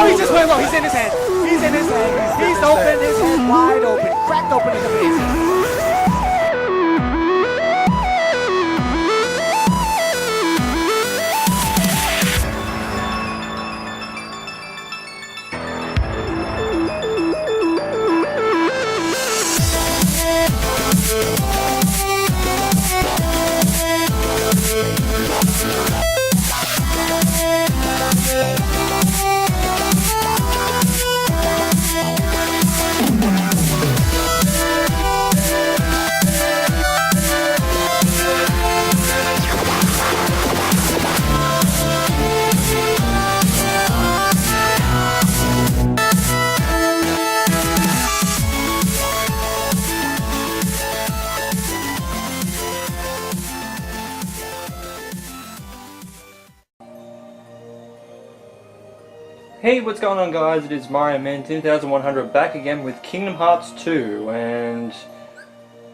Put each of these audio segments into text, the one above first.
Oh, he just went low. He's in his head. He's in his head. He's open his head wide open. Cracked open in the face. Hey, what's going on guys? It is Mario Man 10100 back again with Kingdom Hearts 2, and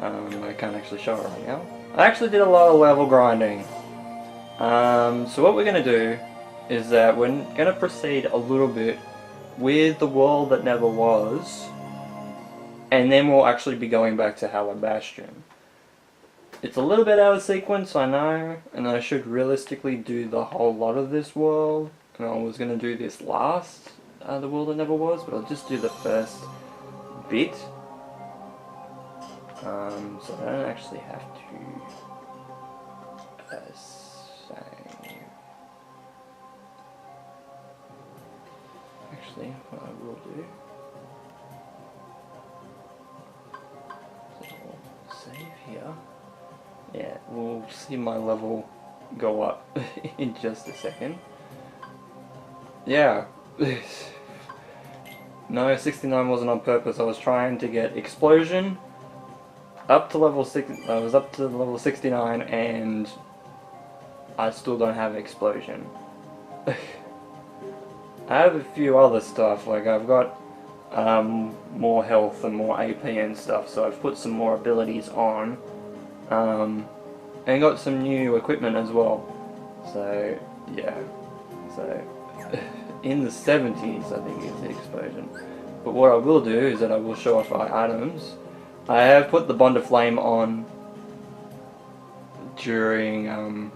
I can't actually show it right now. I actually did a lot of level grinding. So what we're going to do is that we're going to proceed a little bit with the world that never was, and then we'll actually be going back to Hallowed Bastion. It's a little bit out of sequence, I know, and I should realistically do the whole lot of this world. I was going to do this last, the world that never was, but I'll just do the first bit. So I don't actually have to save. Actually, what I will do is I'll save here. Yeah, we'll see my level go up in just a second. Yeah, no, 69 wasn't on purpose. I was trying to get Explosion up to level 6. I was up to level 69 and I still don't have Explosion. I have a few other stuff, like I've got more health and more AP and stuff, so I've put some more abilities on, and got some new equipment as well. So yeah, so in the 70s I think is the Explosion. But what I will do is that I will show off my items. I have put the Bond of Flame on during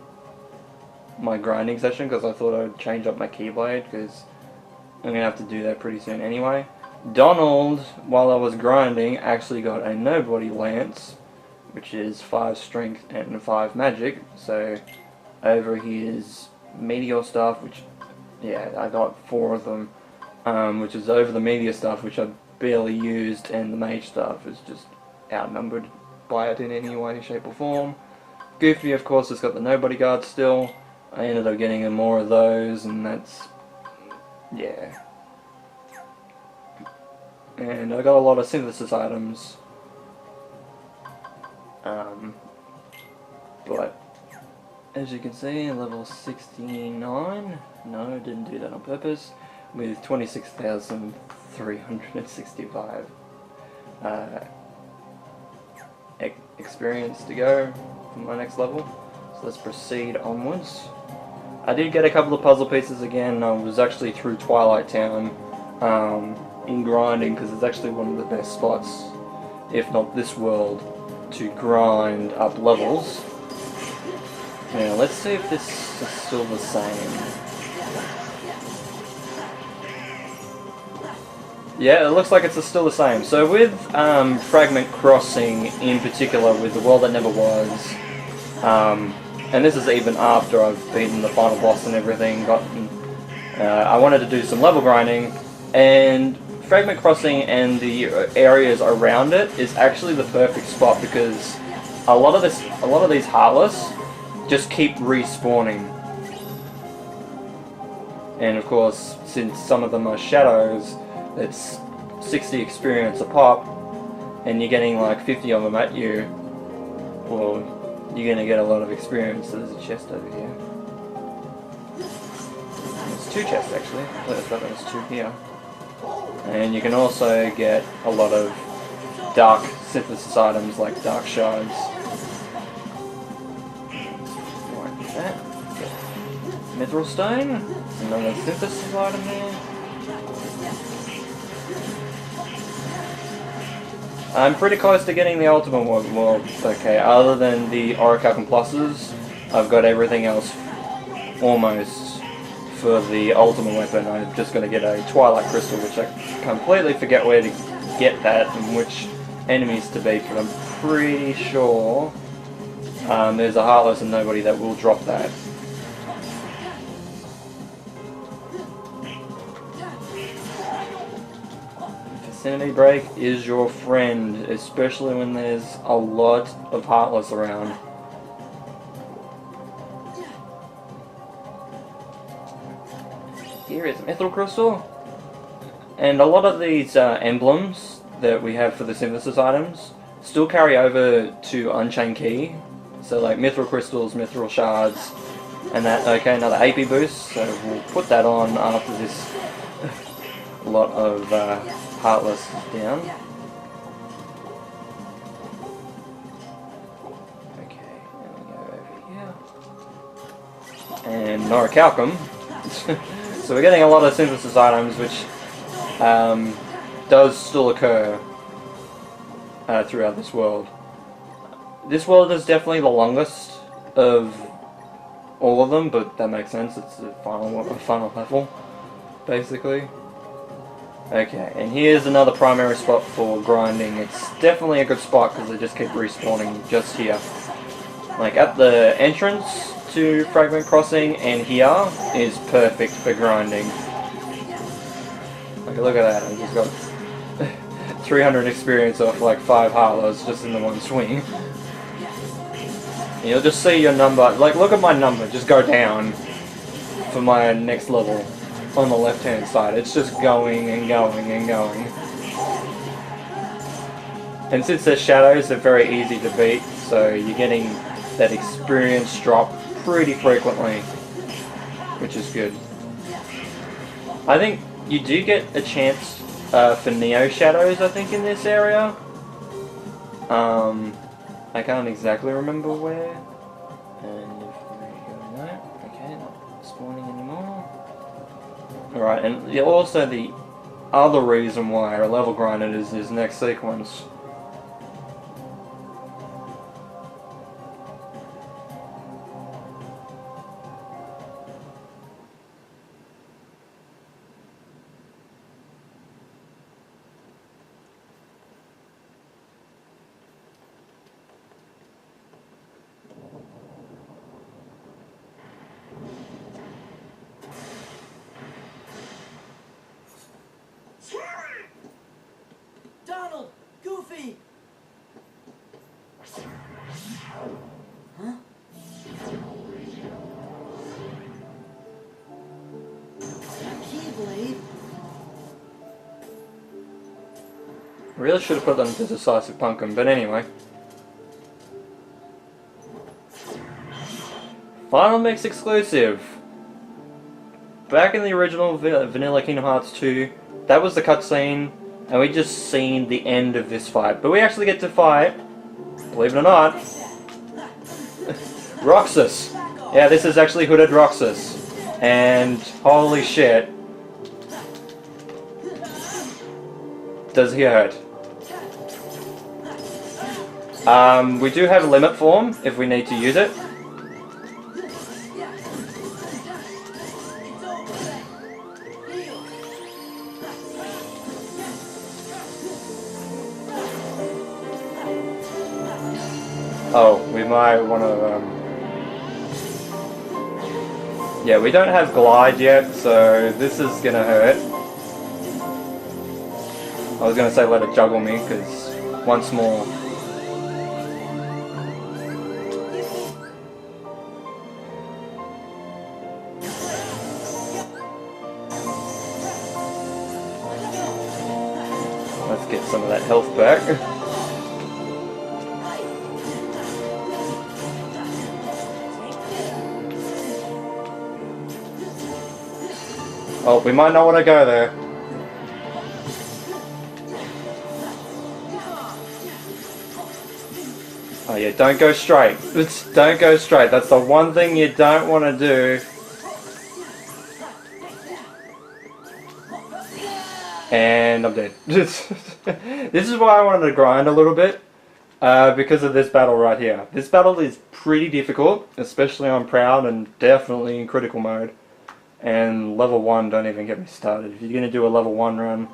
my grinding session because I thought I'd change up my Keyblade, because I'm going to have to do that pretty soon anyway. Donald, while I was grinding, actually got a Nobody Lance, which is 5 strength and 5 magic. So over his Meteor Staff, which, yeah, I got 4 of them, which is over the Meteor Staff, which I barely used, and the Mage Staff is just outnumbered by it in any way, shape or form. Goofy, of course, has got the Nobody Guard still. I ended up getting more of those, and that's, yeah. And I got a lot of synthesis items. But as you can see, level 69, no, didn't do that on purpose, with 26,365 experience to go for my next level. So let's proceed onwards. I did get a couple of puzzle pieces again. I was actually through Twilight Town in grinding, because it's actually one of the best spots, if not this world, to grind up levels. Now let's see if this is still the same. Yeah, it looks like it's still the same. So with Fragment Crossing in particular, with the world that never was, and this is even after I've beaten the final boss and everything, I wanted to do some level grinding, and Fragment Crossing and the areas around it is actually the perfect spot, because a lot of these Heartless just keep respawning. And of course, since some of them are shadows, it's 60 experience a pop, and you're getting like 50 of them at you, well, you're going to get a lot of experience. So there's a chest over here. There's 2 chests actually. I thought there was 2 here. And you can also get a lot of dark synthesis items like dark shards. Like that. Mithril stone. Another synthesis item here. I'm pretty close to getting the ultimate one. Well, okay, other than the Orichalcum Pluses, I've got everything else almost for the ultimate weapon. I'm just going to get a Twilight Crystal, which I completely forget where to get that and which enemies to beat, but I'm pretty sure there's a Heartless and nobody that will drop that. Vicinity Break is your friend, especially when there's a lot of Heartless around. Here is Mithril Crystal. And a lot of these emblems that we have for the synthesis items still carry over to Unchained Key. So like Mithril Crystals, Mithril Shards, and that, okay, another AP boost. So we'll put that on after this lot of Heartless down. Okay, and we go over here. And Orichalcum. So we're getting a lot of synthesis items, which does still occur throughout this world. This world is definitely the longest of all of them, but that makes sense. It's the final level, basically. Okay, and here's another primary spot for grinding. It's definitely a good spot because they just keep respawning just here. Like at the entrance to Fragment Crossing and here is perfect for grinding. Like look at that, I just got 300 experience off like 5 Heartless just in the one swing. And you'll just see your number, like look at my number, just go down for my next level. On the left hand side, it's just going and going and going. And since they're shadows, they're very easy to beat, so you're getting that experience drop pretty frequently, which is good. I think you do get a chance for Neo Shadows, I think, in this area. I can't exactly remember where. And if we go no, okay, not spawning anymore. Alright, and also the other reason why I level grinded is this next sequence. Donald! Goofy! Huh? Keyblade? Really should have put that into Decisive Pumpkin, but anyway. Final Mix exclusive. Back in the original Vanilla Kingdom Hearts 2, that was the cutscene. And we just seen the end of this fight. But we actually get to fight, believe it or not, Roxas. Yeah, this is actually Hooded Roxas. And holy shit. Does he hurt? We do have a limit form if we need to use it. Oh, we might want to, yeah, we don't have Glide yet, so this is gonna hurt. I was gonna say let it juggle me, because once more. Let's get some of that health back. Oh, we might not want to go there. Oh yeah, don't go straight. Don't go straight. That's the one thing you don't want to do. And I'm dead. This is why I wanted to grind a little bit. Because of this battle right here. This battle is pretty difficult, especially on Proud and definitely in critical mode. And level 1, don't even get me started. If you're going to do a level 1 run.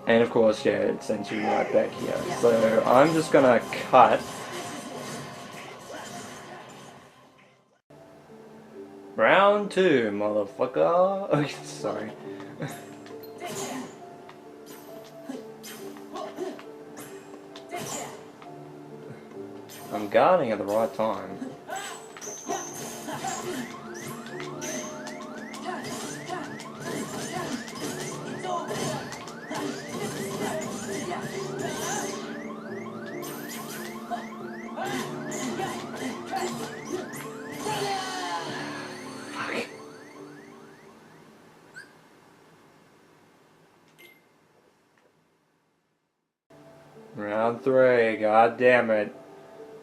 And of course, yeah, it sends you right back here. So I'm just going to cut. Round 2, motherfucker. Oh, sorry. I'm guarding at the right time. Fuck. Round 3, god damn it.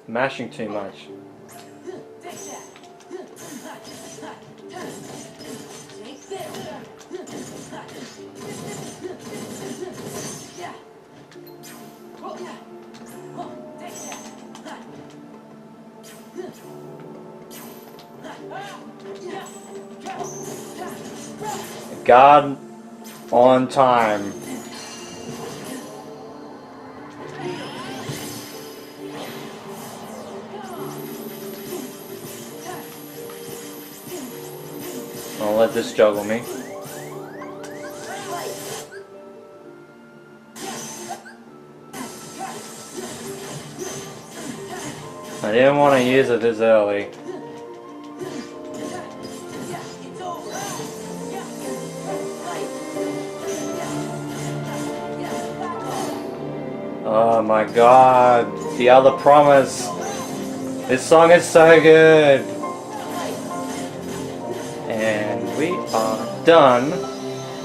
Mashing too much. God on time. I'll let this juggle me. I didn't want to use it this early. Oh my god, the other promise. This song is so good. And we are done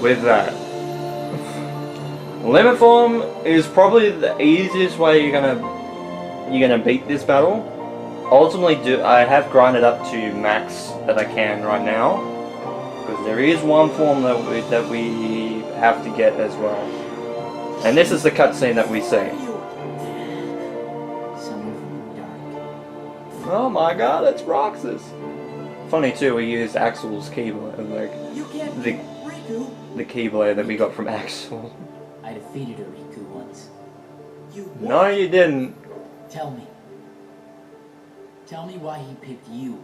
with that. Limit Form is probably the easiest way you're gonna beat this battle. Ultimately, I have grinded up to max that I can right now, because there is one form that we have to get as well, and this is the cutscene that we see. Oh my god, it's Roxas! Funny too, we used Axel's keyblade, like the keyblade that we got from Axel. I defeated a Riku once. No, you didn't. Tell me. Tell me why he picked you.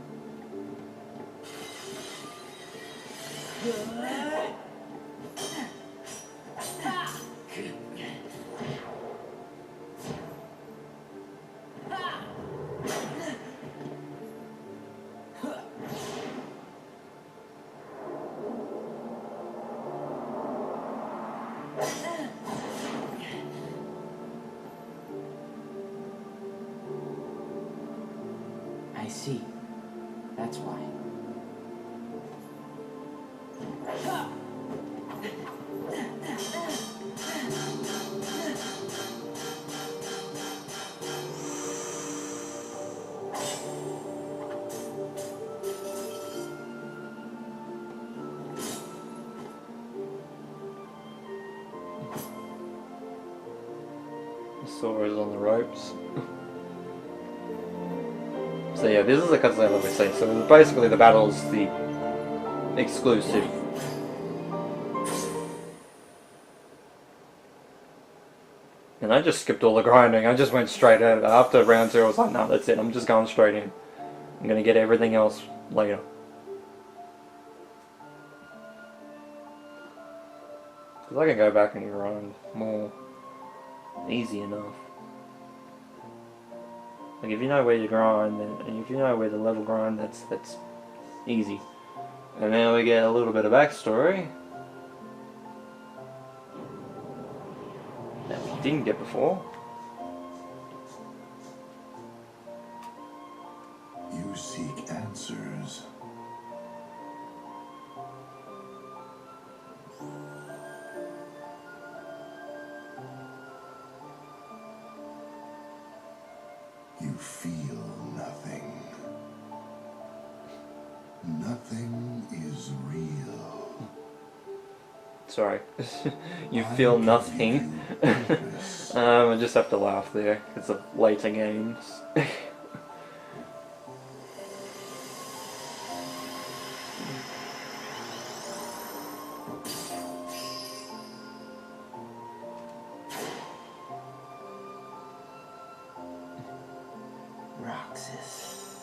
I see. That's why. Sora's on the ropes. So yeah, this is the cutscene that we see. So basically the battle is the exclusive. And I just skipped all the grinding. I just went straight at it. After round 2 I was like, no, that's it. I'm just going straight in. I'm going to get everything else later. Because I can go back and grind more. Easy enough. Like if you know where you grind, and if you know where the level grind, that's easy. And now we get a little bit of backstory that we didn't get before. You seek answers. You feel nothing. Nothing is real. Sorry. You feel nothing. I just have to laugh there. It's a later games. Roxas.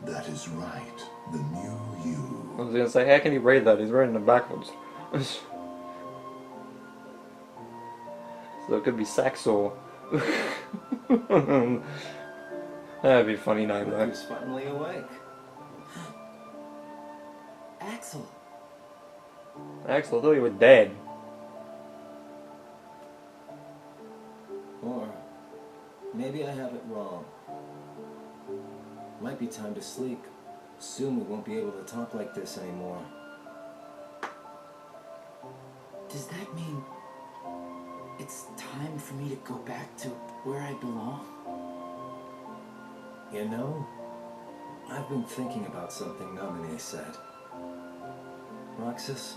That is right. The new you. I was gonna say, how can he read that? He's reading it backwards. So it could be Saxor. That'd be a funny name though. Who's finally awake? Axel. Axel, I thought you were dead. Or maybe I have it wrong. Might be time to sleep. Soon we won't be able to talk like this anymore. Does that mean it's time for me to go back to where I belong? You know, I've been thinking about something Naminé said. Roxas,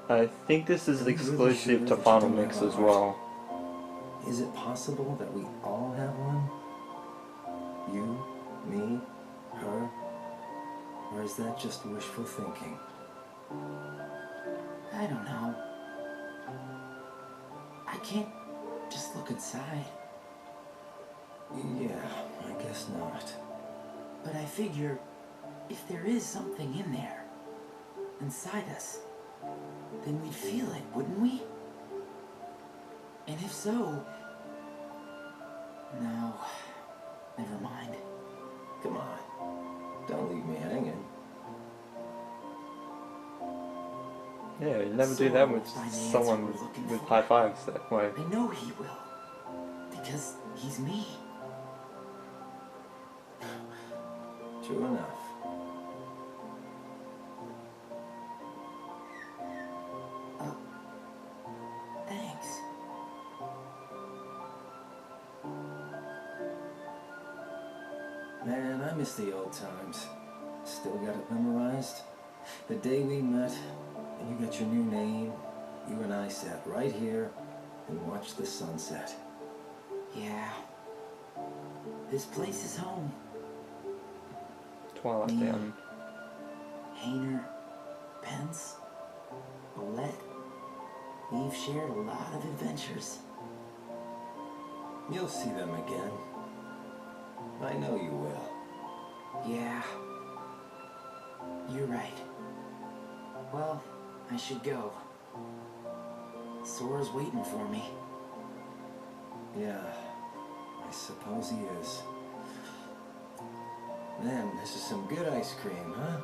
I think this is Are you really exclusive sure to that Final you do Mix have as a heart? well. is it possible that we all have one? You, me, her? Or is that just wishful thinking? I don't know. I can't just look inside. Yeah, I guess not. But I figure if there is something in there, inside us, then we'd feel it, wouldn't we? And if so... No, never mind. Come on, don't leave me hanging. Yeah, you never do that with Someone will find the answer someone we're looking with for. high fives that way. I know he will. Because he's me. True enough. Thanks. Man, I miss the old times. Still got it memorized. The day we met, and you got your new name, you and I sat right here and watched the sunset. Yeah. This place is home. Twilight Yeah. Town. Hayner, Pence, Olette. We've shared a lot of adventures. You'll see them again. I know you will. Yeah. You're right. Well, I should go. Sora's waiting for me. Yeah, I suppose he is. Man, this is some good ice cream, huh?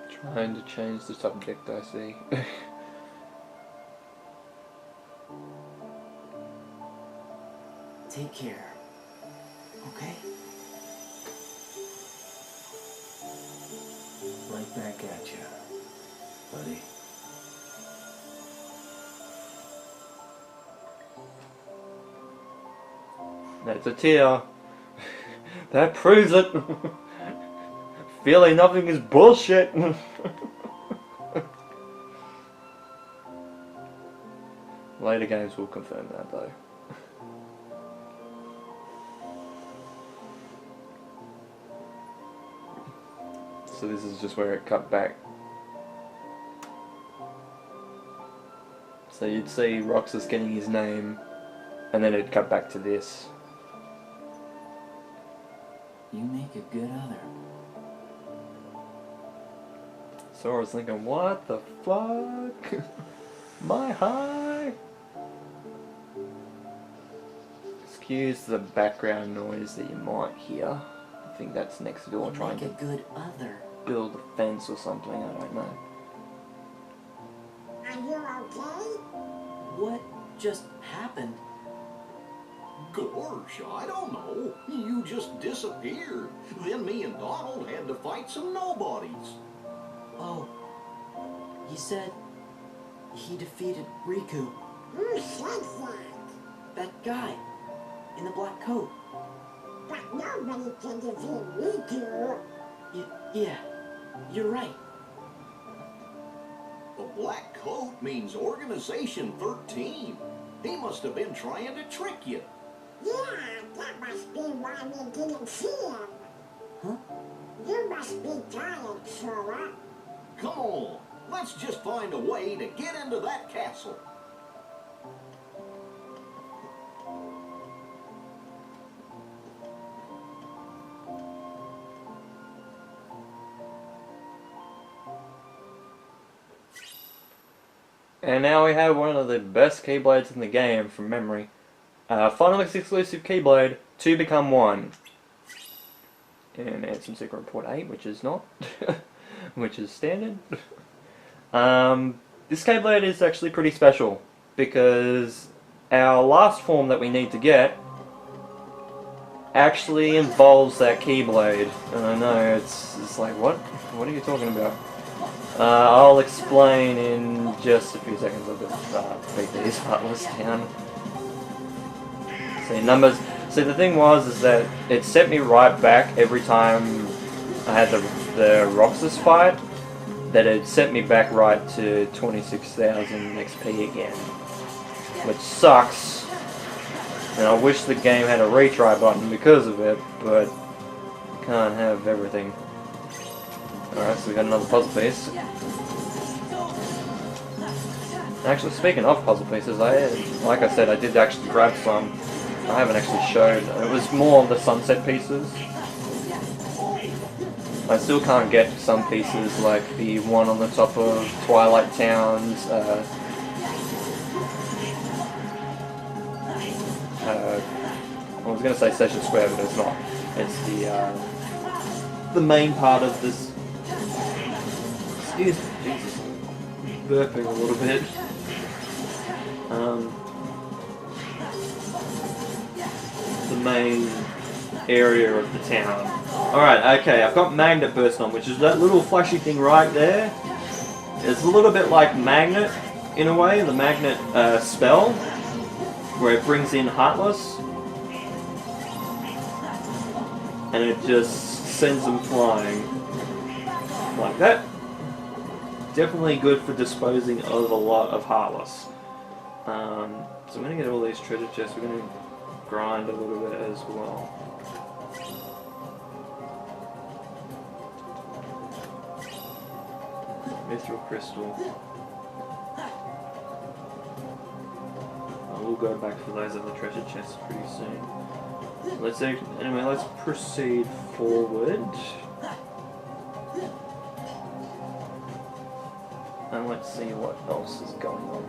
Trying to change the subject, I see. Take care. Okay? Right back at you, buddy. That's a tear. That proves it. Feeling nothing is bullshit. Later games will confirm that though. So this is just where it cut back. So you'd see Roxas getting his name, and then it'd cut back to this. You make a good other. Sora's thinking, what the fuck? My high? Excuse the background noise that you might hear. I think that's next door You trying make a to good other. build a fence or something, I don't know. Are you okay? What just happened? Gosh, I don't know. You just disappeared. Then me and Donald had to fight some nobodies. Oh, you said he defeated Riku. Who said that? That guy in the black coat. But nobody can defeat Riku. Yeah, You're right. The black coat means Organization 13. He must have been trying to trick you. Yeah, that must be why we didn't see him. Huh? You must be tired, Sora. Come on, let's just find a way to get into that castle. And now we have one of the best Keyblades in the game from memory. Final Mix exclusive Keyblade, 2 become 1. And Ansem Secret Report 8, which is not. Which is standard. This Keyblade is actually pretty special, because our last form that we need to get actually involves that Keyblade. And I know, it's like, what? What are you talking about? I'll explain in just a few seconds. I'll just beat these Heartless down. See, numbers. See, the thing was is that it set me right back every time I had the Roxas fight. That it set me back right to 26,000 XP again, which sucks. And I wish the game had a retry button because of it, but can't have everything. Alright, so we got another puzzle piece. Actually, speaking of puzzle pieces, like I said, I did actually grab some. I haven't actually showed. It was more of the sunset pieces. I still can't get some pieces like the one on the top of Twilight Town's. I was going to say Session Square, but it's not. It's the main part of this. Excuse me, Jesus. Burping a little bit. The main area of the town. Alright, okay, I've got Magnet Burst on, which is that little flashy thing right there. It's a little bit like Magnet, in a way, the Magnet spell, where it brings in Heartless. And it just sends them flying. Like that. Definitely good for disposing of a lot of Heartless. So I'm going to get all these treasure chests. We're going to grind a little bit as well. Mithril Crystal. I will go back for those other treasure chests pretty soon. Anyway, let's proceed forward. And let's see what else is going on.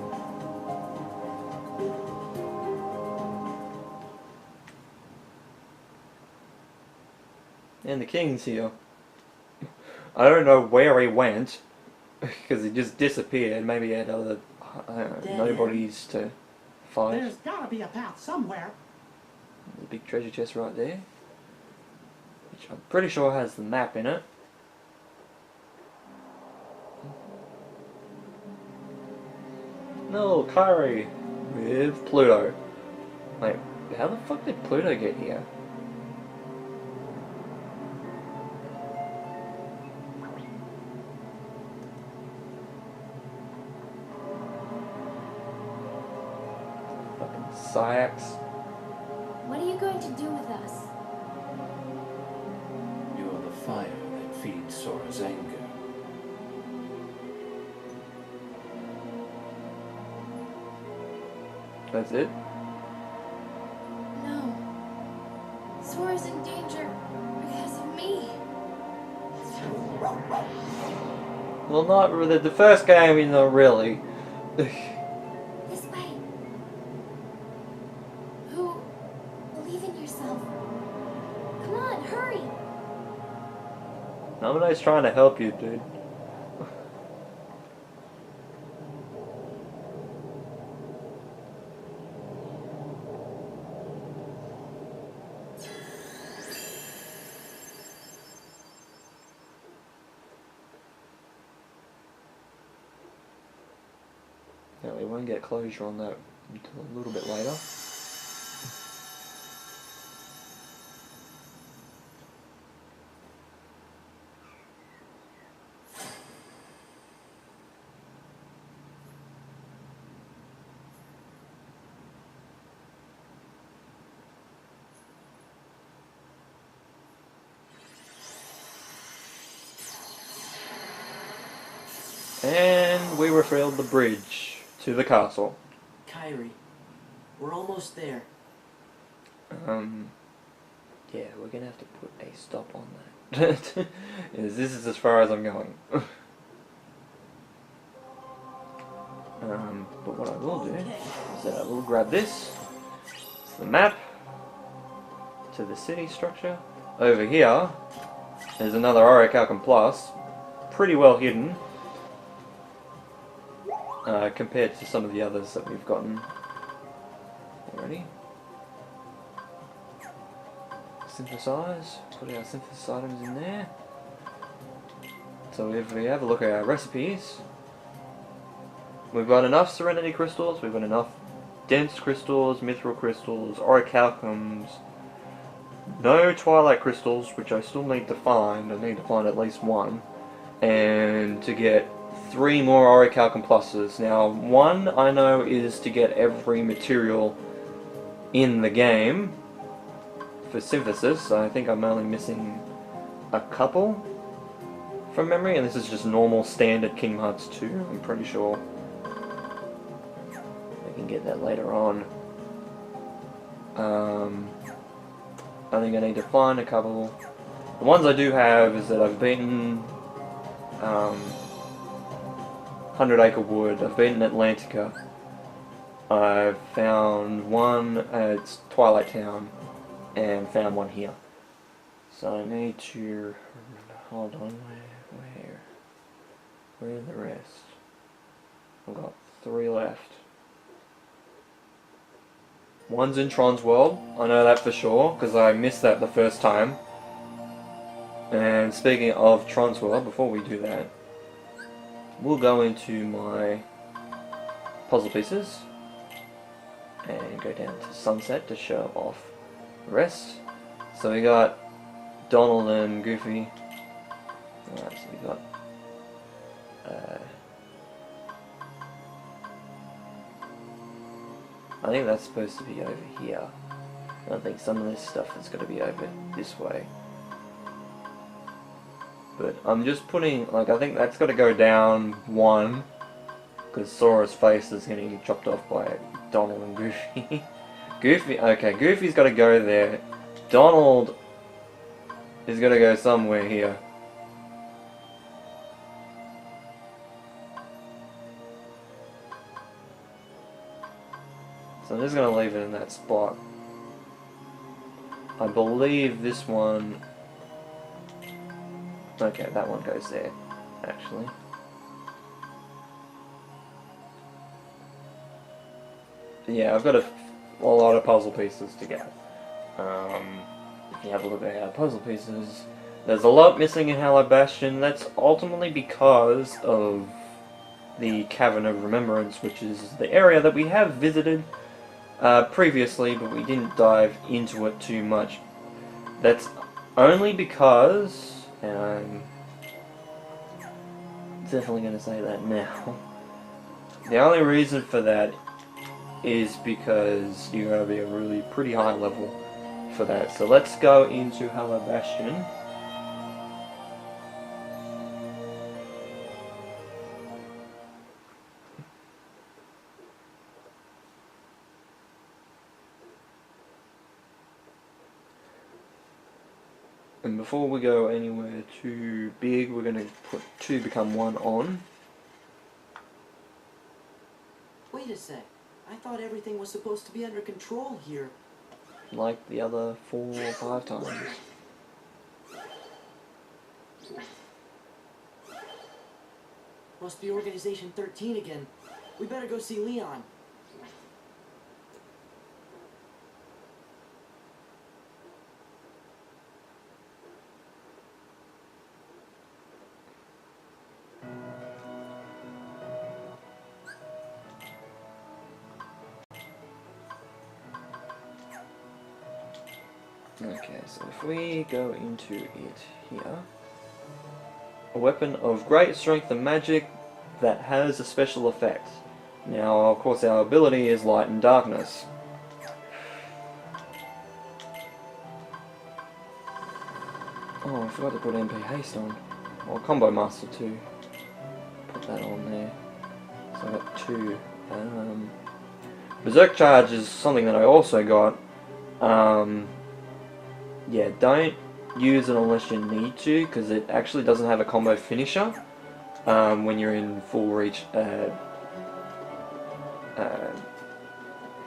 And the king's here. I don't know where he went, because he just disappeared. Maybe he had other nobodies to fight. There's gotta be a path somewhere. There's a big treasure chest right there, which I'm pretty sure has the map in it. No, Kyrie with Pluto. Wait, how the fuck did Pluto get here? Fucking Syax. What are you going to do with us? You are the fire that feeds Sora's anger. That's it? No. Sora's in danger because of me. Well, not really. The first game, you know, really. This way. Who? Believe in yourself. Come on, hurry. Nobody's trying to help you, dude. Yeah, we won't get closure on that until a little bit later. have we refilled the bridge to the castle? Kyrie, we're almost there. Yeah, we're gonna have to put a stop on that. This is as far as I'm going. But what I will do is that I will grab this. It's the map to the city structure. Over here, there's another Orichalcum Plus, pretty well hidden compared to some of the others that we've gotten already. Synthesize, put our synthesis items in there. So if we have a look at our recipes, we've got enough Serenity Crystals, we've got enough Dense Crystals, Mithril Crystals, Orichalcums, no Twilight Crystals, which I still need to find. I need to find at least one. And to get 3 more Orichalcum Pluses. Now, one I know is to get every material in the game for synthesis. I think I'm only missing a couple from memory, and this is just normal standard Kingdom Hearts 2, I'm pretty sure. I can get that later on. I think I need to find a couple. The ones I do have is that I've beaten 100 Acre Wood, I've beaten Atlantica, I've found one at Twilight Town, and found one here. So I need to hold on. Where are the rest? I've got 3 left. One's in Tron's World, I know that for sure, because I missed that the first time. And speaking of Tron's World, before we do that, we'll go into my puzzle pieces and go down to Sunset to show off the rest. So we got Donald and Goofy. Alright, so we got I think that's supposed to be over here. I think some of this stuff is going to be over this way. But I'm just putting, like, I think that's got to go down 1, because Sora's face is getting chopped off by Donald and Goofy. Goofy, okay, Goofy's got to go there. Donald is going to go somewhere here. So I'm just going to leave it in that spot. I believe this one... Okay, that one goes there, actually. Yeah, I've got a lot of puzzle pieces to get. If you have a look at our puzzle pieces, there's a lot missing in Hallow Bastion. That's ultimately because of the Cavern of Remembrance, which is the area that we have visited previously, but we didn't dive into it too much. That's only because, and I'm definitely going to say that now, the only reason for that is because you gotta be a really pretty high level for that. So let's go into Hallow Bastion. And before we go anywhere too big, we're going to put 2 become 1 on. Wait a sec. I thought everything was supposed to be under control here. Like the other 4 or 5 times. Must be Organization 13 again. We better go see Leon. Okay, so if we go into it here, a weapon of great strength and magic that has a special effect. Now, of course, our ability is light and darkness. Oh, I forgot to put MP haste on. Or combo master too. Put that on there. So I got 2. Berserk Charge is something that I also got. Yeah, don't use it unless you need to, because it actually doesn't have a combo finisher when you're in full reach.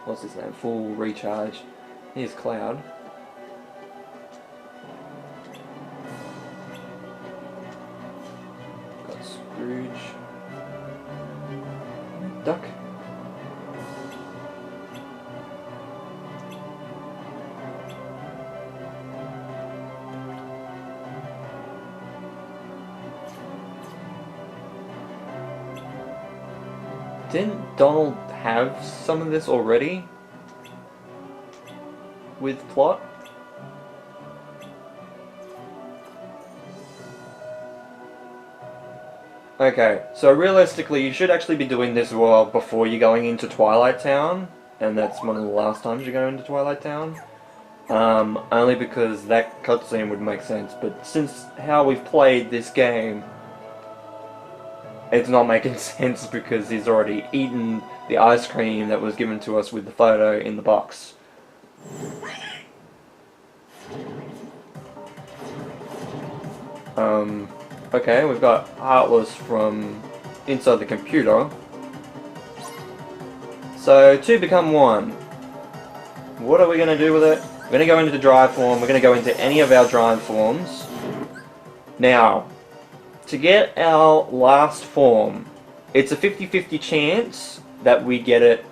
What's his name? Full recharge. Here's Cloud. Got Scrooge. Duck. Didn't Donald have some of this already with plot? Okay, so realistically you should actually be doing this well before you're going into Twilight Town, and that's one of the last times you go into Twilight Town. Only because that cutscene would make sense, but since how we've played this game, it's not making sense because he's already eaten the ice cream that was given to us with the photo in the box. Okay, we've got Heartless from inside the computer. So, 2 become 1. What are we going to do with it? We're going to go into the drive form. We're going to go into any of our drive forms. Now, to get our last form, it's a 50-50 chance that we get it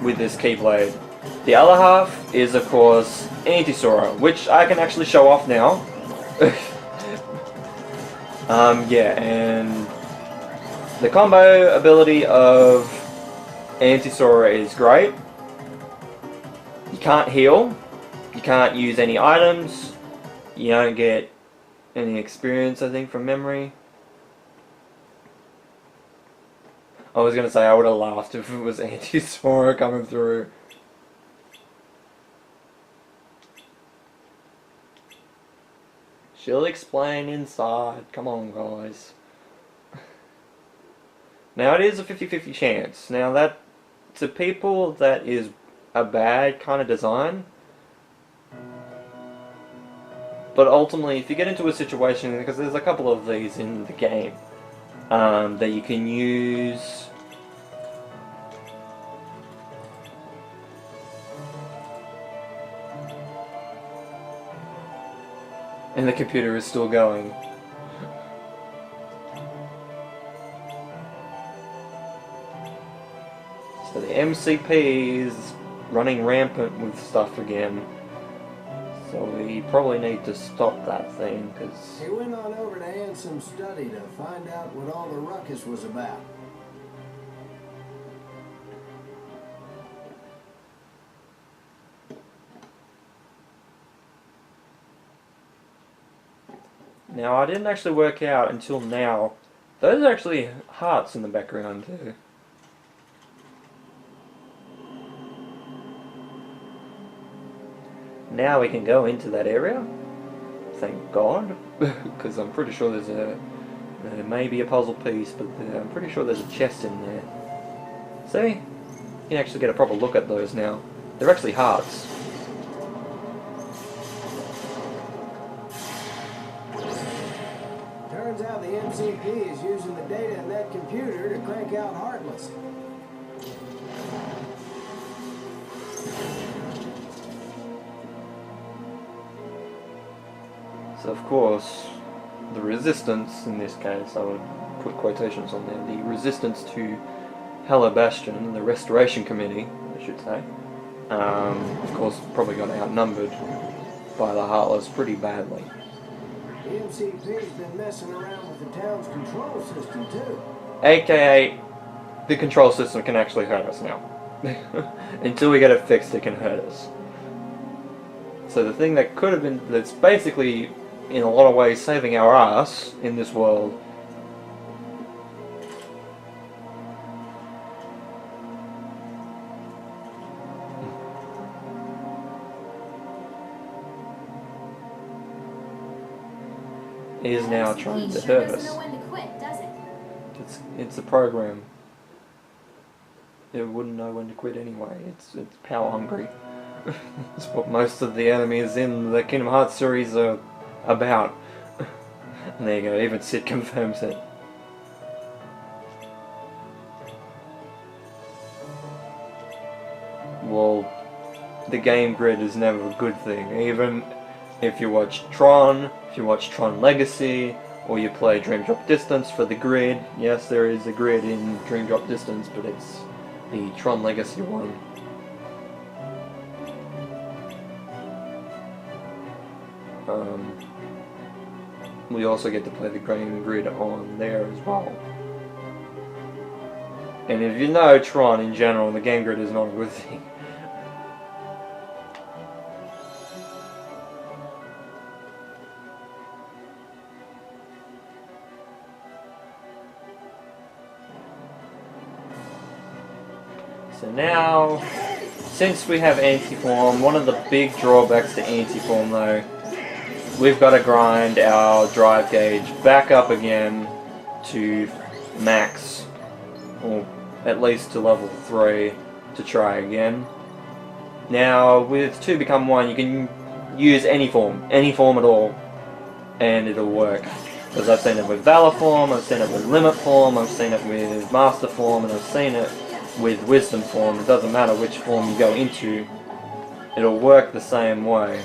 with this Keyblade. The other half is, of course, Anti-Sora, which I can actually show off now. Yeah, and the combo ability of Anti-Sora is great. You can't heal, you can't use any items, you don't get any experience, I think, from memory. I was going to say I would have laughed if it was Anti-Sora coming through. She'll explain inside. Come on, guys. Now, it is a 50-50 chance. Now, that, to people, that is a bad kind of design. But ultimately, if you get into a situation, because there's a couple of these in the game, that you can use. And the computer is still going. So the MCP is running rampant with stuff again. So we probably need to stop that thing, because... He went on over to Ansom's study to find out what all the ruckus was about. Now, I didn't actually work out until now. Those are actually hearts in the background too. Now we can go into that area. Thank God. Because I'm pretty sure there may be a puzzle piece, but I'm pretty sure there's a chest in there. See? You can actually get a proper look at those now. They're actually hearts. Turns out the MCP is using the data in that computer to crank out Heartless. So of course, the resistance, in this case, I would put quotations on there, the resistance to Hello Bastion, the Restoration Committee, I should say, of course probably got outnumbered by the Heartless pretty badly. The MCP's been messing around with the town's control system too. AKA, the control system can actually hurt us now. Until we get it fixed, it can hurt us. So the thing that could have been, that's basically, in a lot of ways, saving our ass in this world, is now trying to hurt us. It's a program. It wouldn't know when to quit anyway. It's power hungry. That's what most of the enemies in the Kingdom Hearts series are about. And there you go, even Sid confirms it. Well, the game grid is never a good thing. Even if you watch Tron, if you watch Tron Legacy, or you play Dream Drop Distance for the grid. Yes, there is a grid in Dream Drop Distance, but it's the Tron Legacy one. We also get to play the game grid on there as well. And if you know Tron in general, the game grid is not a good thing. So now, since we have Anti-Form, one of the big drawbacks to Anti-Form though, we've got to grind our drive gauge back up again to max, or at least to level 3 to try again. Now with 2 Become 1 you can use any form at all, and it'll work. Because I've seen it with Valor Form, I've seen it with Limit Form, I've seen it with Master Form, and I've seen it with Wisdom Form. It doesn't matter which form you go into, it'll work the same way.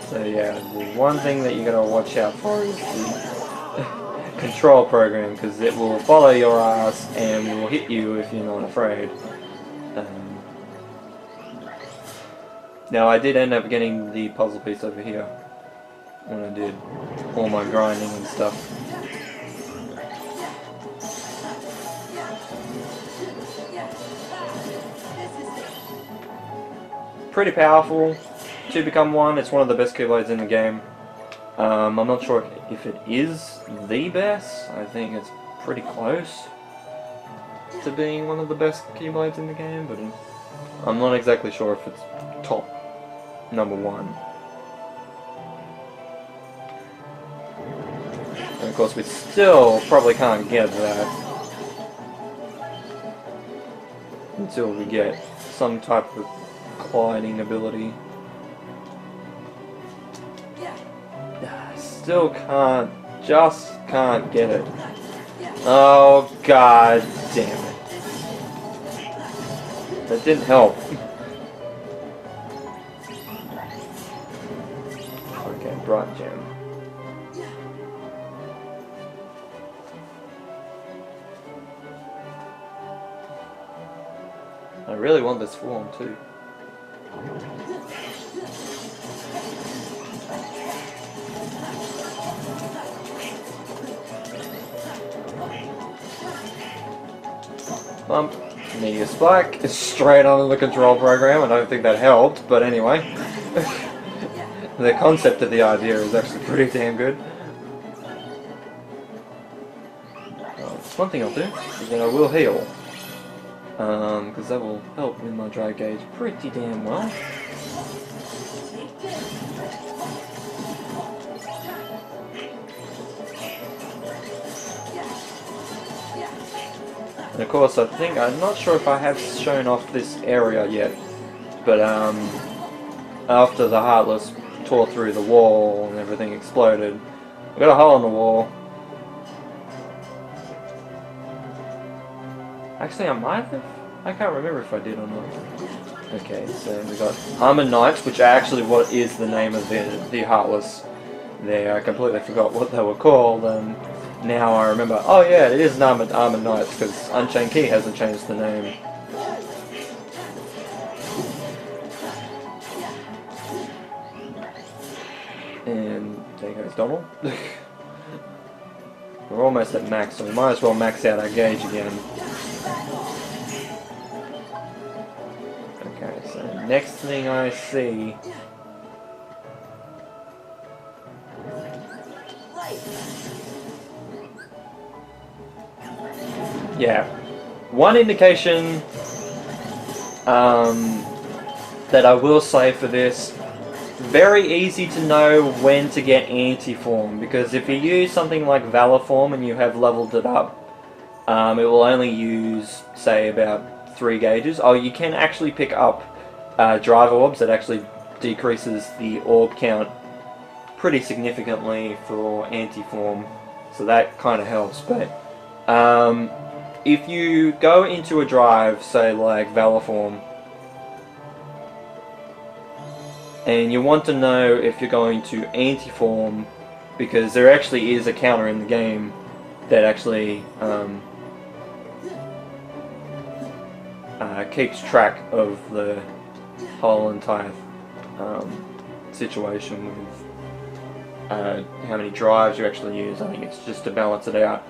So yeah, the one thing that you gotta watch out for is the control program, because it will follow your ass and will hit you if you're not afraid. Now I did end up getting the puzzle piece over here when I did all my grinding and stuff. Pretty powerful. 2 Become 1, it's one of the best keyblades in the game. I'm not sure if it is the best. I think it's pretty close to being one of the best keyblades in the game, but I'm not exactly sure if it's top number 1. And of course we still probably can't get that until we get some type of gliding ability. Still just can't get it. Oh god damn it. That didn't help. Okay, Bright Gem. I really want this form too. Bump, Meteor Spike, straight onto the control program. I don't think that helped, but anyway. The concept of the idea is actually pretty damn good. One thing I'll do is that I will heal. Because that will help with my drive gauge pretty damn well. And of course, I'm not sure if I have shown off this area yet, but after the Heartless tore through the wall and everything exploded, we got a hole in the wall. Actually, I might have. I can't remember if I did or not. Okay, so we got Armored Knights, which are actually what is the name of the Heartless there. I completely forgot what they were called, and now I remember, oh yeah, it is an Armored Knights, because Unchained Key hasn't changed the name. And there goes Donald. We're almost at max, so we might as well max out our gauge again. Okay, so next thing I see... yeah, one indication that I will say for this, very easy to know when to get anti-form, because if you use something like Valor Form and you have leveled it up, it will only use, say, about 3 gauges. Oh, you can actually pick up Drive Orbs that actually decreases the orb count pretty significantly for anti-form, so that kind of helps. But if you go into a drive, say like Valor Form, and you want to know if you're going to anti-form, because there actually is a counter in the game that actually keeps track of the whole entire situation with how many drives you actually use. I think it's just to balance it out.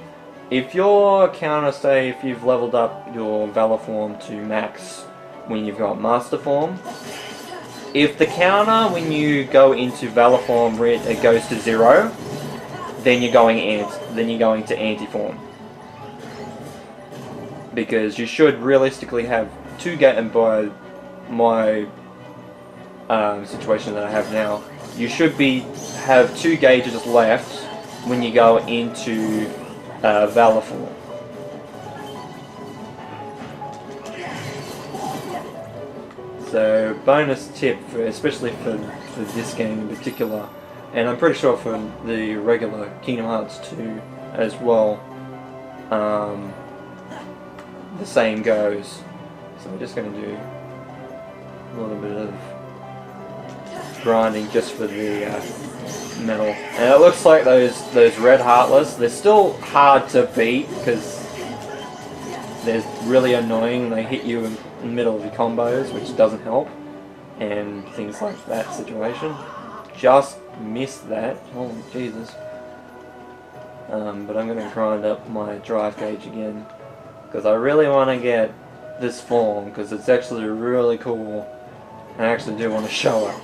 If your counter, say if you've leveled up your Valor Form to max when you've got Master Form, if the counter when you go into Valor Form it goes to 0, then you're going to anti-form, because you should realistically have 2 and by my situation that I have now, you should have 2 gauges left when you go into Valor Form. So bonus tip, especially for this game in particular, and I'm pretty sure for the regular Kingdom Hearts 2 as well, the same goes. So we're just going to do a little bit of grinding just for the metal. And it looks like those red Heartless, they're still hard to beat because they're really annoying. They hit you in the middle of your combos, which doesn't help, and things like that situation. Just missed that. Holy Jesus. But I'm going to grind up my drive gauge again, because I really want to get this form, because it's actually really cool. I actually do want to show it.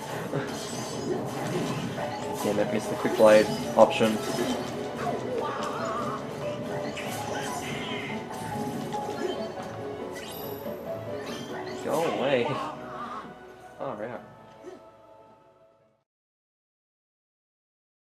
Damn it, missed the quick blade option. Go away. Alright.